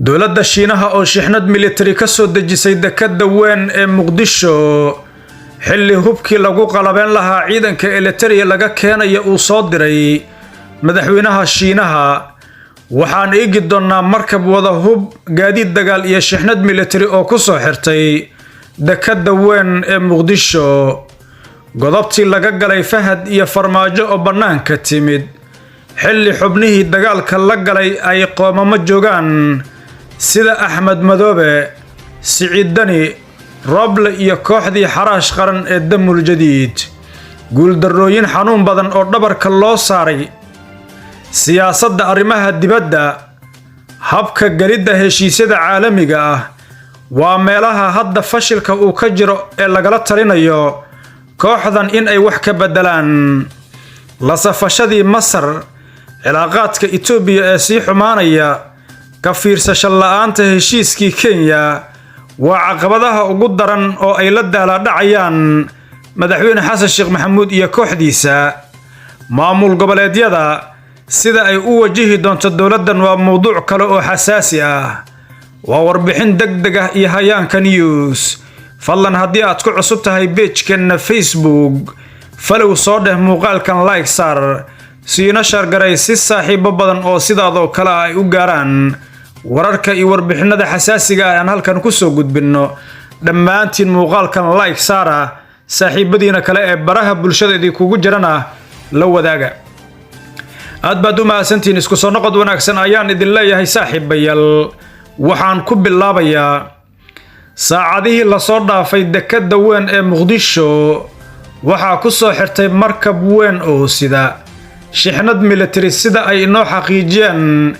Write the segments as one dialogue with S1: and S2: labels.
S1: dowladda Shiinaha oo shixnad military ka soo dejisay dekedda weyn ee Muqdisho xilli hubkii lagu qalabeen lahaa ciidanka Eritrea laga keenayo uu soo diray madaxweynaha Shiinaha waxaan eegi doonaa markab wada hub gaadiid dagaal iyo shixnad military oo ku soo xirtay dekedda weyn ee Muqdisho godobtii laga galay Fahad iyo Farmaajo oo banaanka timid xilli xubnihii dagaalka la galay ay qoomamo joogaan sida Axmed Madoobe Siciid Dani Roble iyo kooxdii xaraash qaran ee Damul Jadiid guul darrooyin xanuun badan oo dhabarka loo saaray siyaasadda arrimaha dibadda habka galidda heshiisyada caalamiga ah waa meelaha hadda fashilka uu ka jiro ee lagala talinayo kooxdan in ay wax ka bedelaan la safashadii Masar cilaaqaadka Itoobiya ee sii xumaanaya ka fiirsasho la'aanta heshiiskii Kenya waa caqabadaha ugu daran oo ay la daaladhacayaan madaxweyne Xasan Sheekh Maxamuud iyo kooxdiisa maamul goboleedyada sida ay u wajihi doonto dowladdan waa mowduuc kale oo xasaasi ah waa warbixin degdeg ah iyo hayaanka news fadlan haddii aad ku cusub tahay page-keena Facebook follow soo dheh muuqaalkan like saar siina shargaray si saaxiibo badan oo sidaadoo kale ay u gaaraan wararka iyo warbixinada xasaasiga ah aan halkan ku soo gudbino dhammaantiin muuqaalkan like saara saaxiibadiina kale ee baraha bulshadeedii kugu jirana la wadaaga aad baad u mahadsantiin isku soo noqod wanaagsan ayaan idin leeyahay saaxiibayaal waxaan ku bilaabayaa saacadihii la soo dhaafay dekedda weyn ee Muqdisho waxaa ku soo xirtay markab weyn oo sida shixnad military sida ay inoo xaqiijiyeen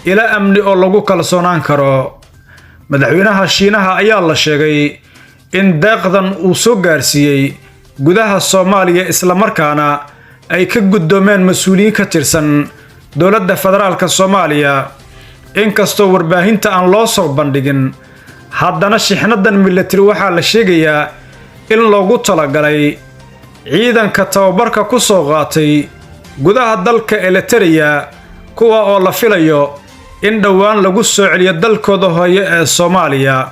S1: ila amni oo lagu kalsoonaan karo madaxweynaha Shiinaha ayaa la sheegay in deeqdan uu soo gaarsiiyay gudaha Soomaaliya isla markaana ay ka guddoomeen mas'uuliyiin ka tirsan dowladda federaalka Soomaaliya inkastoo warbaahinta aan loo soo bandhigin haddana shixnadan military waxaa la sheegayaa in loogu talagalay ciidanka tababarka ku soo qaatay gudaha dalka Eritrea kuwa oo la filayo in dhawaan lagu soo celiyo dalkooda hooyo ee Soomaaliya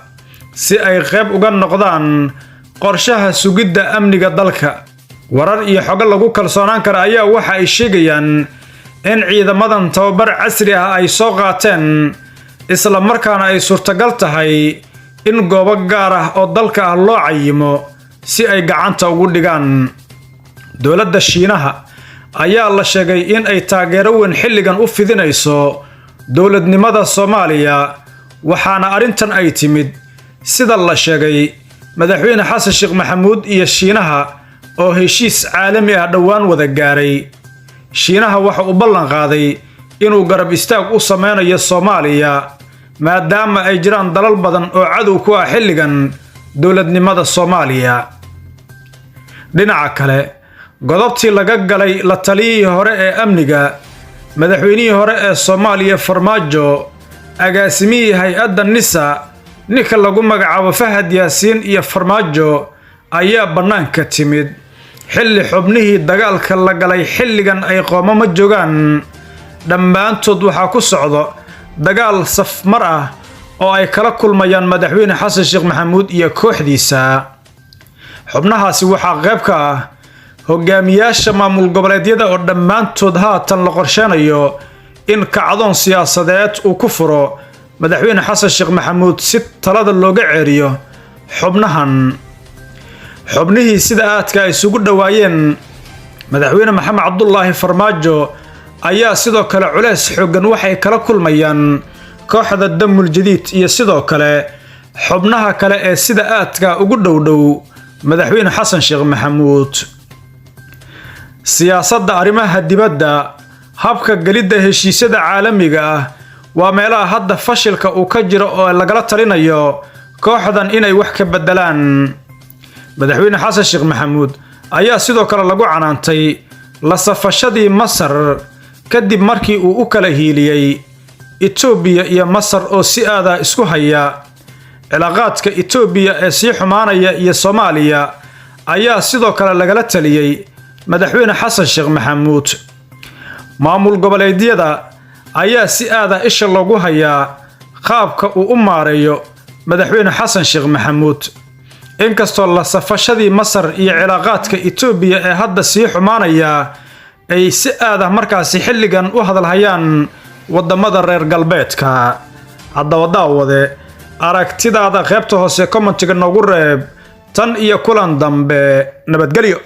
S1: si ay qayb uga noqdaan qorshaha sugidda amniga dalka warar iyo xogo lagu kalsoonaan karo ayaa waxa ay sheegayaan in ciidamadan tababar casri ah ay soo qaateen isla markaana ay suurtagal tahay in goobo gaar ah oo dalka ah loo cayimo si ay gacanta ugu dhigaan dowladda Shiinaha ayaa la sheegay in ay taageero weyn xilligan u fidinayso dowladnimada Soomaaliya waxaana arintan ay timid sida la sheegay madaxweyne Xasan Sheekh Maxamuud iyo Shiinaha oo heshiis caalami ah dhawaan wada gaaray Shiinaha waxa uu ballan qaaday inuu garab istaag u sameynayo Soomaaliya maadaama ay jiraan dalal badan oo cadow ku ah xilligan dowladnimada Soomaaliya dhinaca kale godobtii laga galay la taliyihii hore ee amniga madaxweynihii hore ee Soomaaliya Farmaajo agaasimihii hay'adda NISA ninka lagu magacaabo Fahad Yaasiin iyo Farmaajo ayaa banaanka timid xilli xubnihii dagaalka la galay xilligan ay qoomamo joogaan dhammaantood waxaa ku socdo dagaal safmar ah oo ay kala kulmayaan madaxweyne Xasan Sheekh Maxamuud iyo kooxdiisa xubnahaasi waxaa qayb ka ah hogaamiyaasha maamul goboleedyada oo dhammaantood haatan la qorsheynayo in kacdoon siyaasadeed uu ku furo madaxweyne Xasan Sheekh Maxamuud si talada looga ceeriyo xubnihii sida aadka ay isugu dhawaayeen madaxweyne Maxamed Cabdullaahi Farmaajo ayaa sidoo kale culeys xooggan waxay kala kulmayaan kooxda Damul Jadiid iyo sidoo kale xubnaha kale ee sida aadka ugu dhowdhow madaxweyne Xasan Sheekh Maxamuud siyaasadda arrimaha dibadda habka galidda heshiisyada caalamiga ah waa meelaha hadda fashilka uu ka jiro oo lagala talinayo kooxdan inay wax ka bedelaan madaxweyne Xasan Sheekh Maxamuud ayaa sidoo kale lagu canaantay la safashadii Masar kadib markii uu u kala hiiliyay Itoobiya iyo Masar oo si aad ah isku haya cilaaqaadka Itoobiya ee sii xumaanaya iyo Soomaaliya ayaa sidoo kale lagala taliyay madaxweyne Xasan Sheekh Maxamuud maamul goboleedyada ayaa si aad ah isha loogu hayaa qaabka uu u maareeyo madaxweyne xasan sheekh maxamuud inkastoo la safashadii Masar iyo cilaaqaadka Itoobiya ee hadda sii xumaanaya ay si aad ah markaasi xilligan u hadalhayaan wadamada reer galbeedka haddaba daawade aragtidaada qaybta hoose commentiga noogu reeb tan iyo kulan dambe nabadgelyo